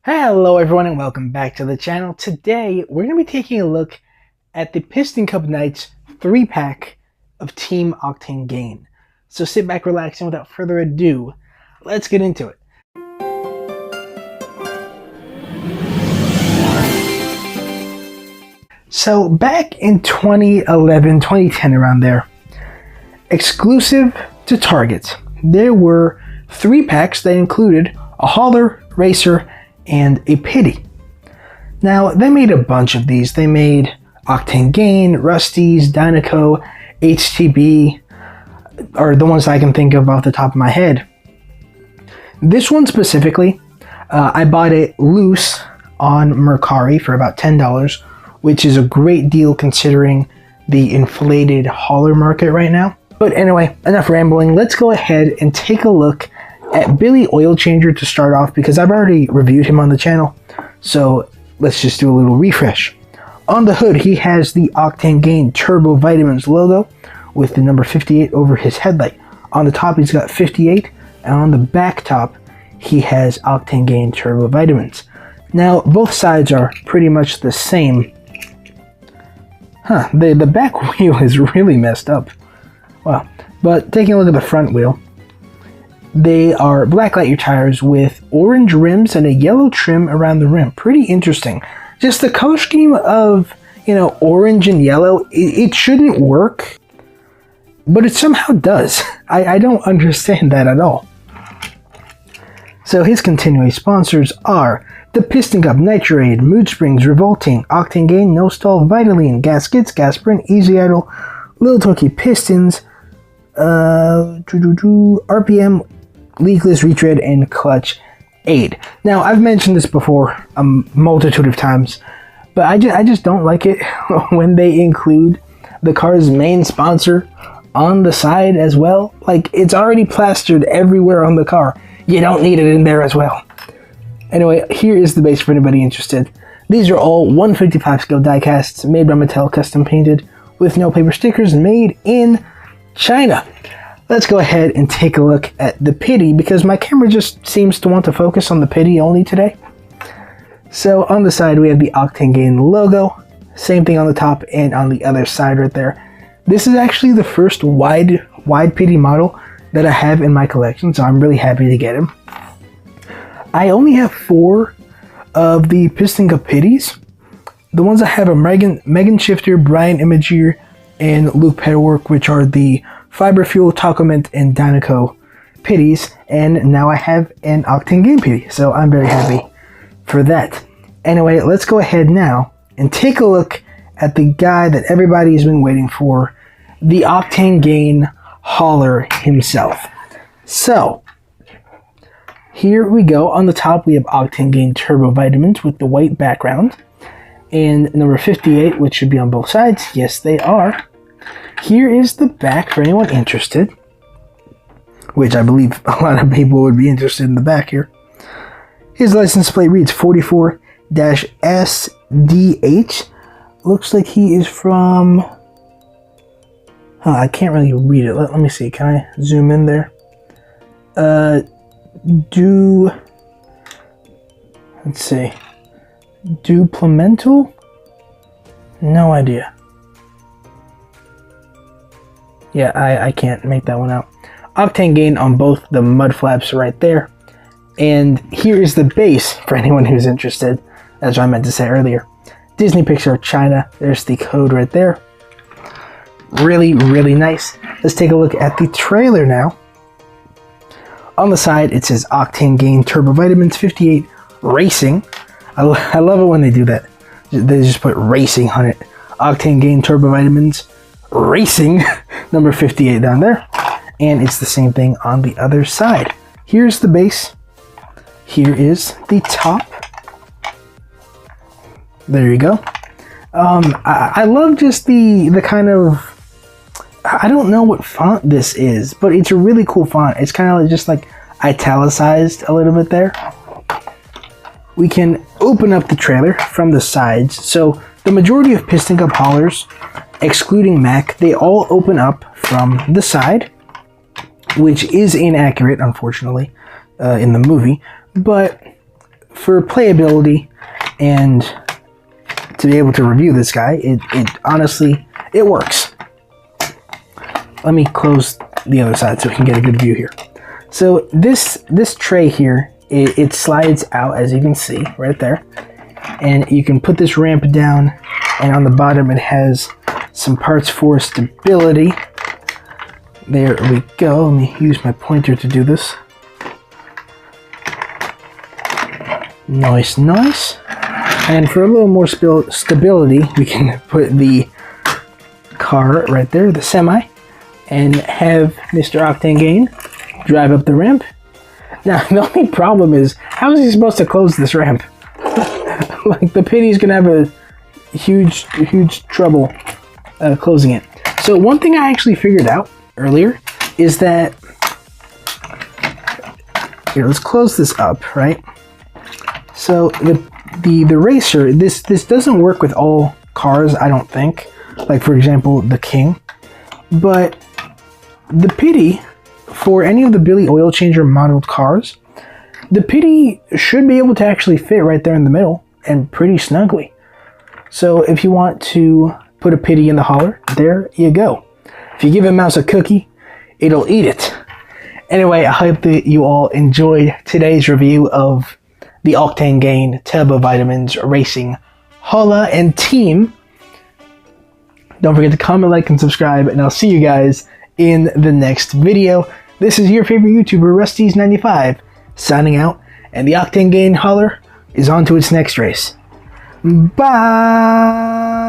Hello everyone and welcome back to the channel. Today we're going to be taking a look at the Piston Cup Nights 3-pack of Team Octane Gain. So sit back, relax, and without further ado, let's get into it. So back in 2011, 2010 around there, exclusive to Target, there were 3 packs that included a hauler, racer, and a Pitty. Now, they made a bunch of these. They made Octane Gain, Rusty's, Dynaco, HTB, are the ones I can think of off the top of my head. This one specifically, I bought it loose on Mercari for about $10, which is a great deal considering the inflated hauler market right now. But anyway, enough rambling. Let's go ahead and take a look at Billy Oil Changer to start off, because I've already reviewed him on the channel, so let's just do a little refresh. On the hood, he has the Octane Gain Turbo Vitamins logo with the number 58 over his headlight. On the top, he's got 58, and on the back top, he has Octane Gain Turbo Vitamins. Now, both sides are pretty much the same. The back wheel is really messed up. Wow. But taking a look at the front wheel, they are black light year tires with orange rims and a yellow trim around the rim. Pretty interesting. Just the color scheme of, orange and yellow, it shouldn't work, but it somehow does. I don't understand that at all. So his continuing sponsors are the Piston Cup, Nitrate, Mood Springs, Revolting, Octane Gain, No Stall, Vitaline, Gaskets, Gasprint, Easy Idle, Little Turkey Pistons, RPM, Leakless Retread, and Clutch Aid. Now, I've mentioned this before a multitude of times, but I just don't like it when they include the car's main sponsor on the side as well. Like, it's already plastered everywhere on the car. You don't need it in there as well. Anyway, here is the base for anybody interested. These are all 155 scale die casts made by Mattel, custom painted with no paper stickers, made in China. Let's go ahead and take a look at the Pitty, because my camera just seems to want to focus on the Pitty only today. So on the side we have the Octane Gain logo, same thing on the top and on the other side right there. This is actually the first wide Pitty model that I have in my collection, so I'm really happy to get him. I only have 4 of the Piston Cup Pittys. The ones I have are Megan Shifter, Brian Imagier, and Luke Petterwork, which are the Fiber Fuel, Taco Mint, and Dynaco Pittys, and now I have an Octane Gain Pitty, so I'm very happy for that. Anyway, let's go ahead now and take a look at the guy that everybody's been waiting for, the Octane Gain hauler himself. So, here we go. On the top, we have Octane Gain Turbo Vitamins with the white background, and number 58, which should be on both sides. Yes, they are. Here is the back for anyone interested, which I believe a lot of people would be interested in the back here. His license plate reads 44-SDH. Looks like he is from... I can't really read it. Let me see. Can I zoom in there? Let's see. Duplemental? No idea. Yeah, I can't make that one out. Octane Gain on both the mud flaps right there. And here is the base for anyone who's interested. That's what I meant to say earlier. Disney Pixar China. There's the code right there. Really, really nice. Let's take a look at the trailer now. On the side, it says Octane Gain Turbo Vitamins 58 Racing. I love it when they do that. They just put racing on it. Octane Gain Turbo Vitamins Racing, number 58 down there. And it's the same thing on the other side. Here's the base. Here is the top. There you go. I love just the kind of... I don't know what font this is, but it's a really cool font. It's kind of just like italicized a little bit there. We can open up the trailer from the sides. So the majority of Piston Cup haulers, excluding Mac, they all open up from the side, which is inaccurate, unfortunately, in the movie. But for playability and to be able to review this guy, it honestly, it works. Let me close the other side so we can get a good view here. So this tray here, it slides out, as you can see right there, and you can put this ramp down, and on the bottom it has some parts for stability. There we go. Let me use my pointer to do this. Nice, nice. And for a little more stability, we can put the car right there, the semi, and have Mr. Octane Gain drive up the ramp. Now, the only problem is, how is he supposed to close this ramp? Like, the Pitty's gonna have a huge trouble closing it. So one thing I actually figured out earlier is that, here, let's close this up, right? So the racer, this doesn't work with all cars, I don't think. Like, for example, the King. But the Pitty, for any of the Billy Oil Changer modeled cars, the Pitty should be able to actually fit right there in the middle and pretty snugly. So if you want to put a Pitty in the hauler, there you go. If you give a mouse a cookie, it'll eat it. Anyway, I hope that you all enjoyed today's review of the Octane Gain Turbo Vitamins Racing Hauler and Team. Don't forget to comment, like, and subscribe, and I'll see you guys in the next video. This is your favorite YouTuber, Rusty's95, signing out, and the Octane Gain Hauler is on to its next race. Bye!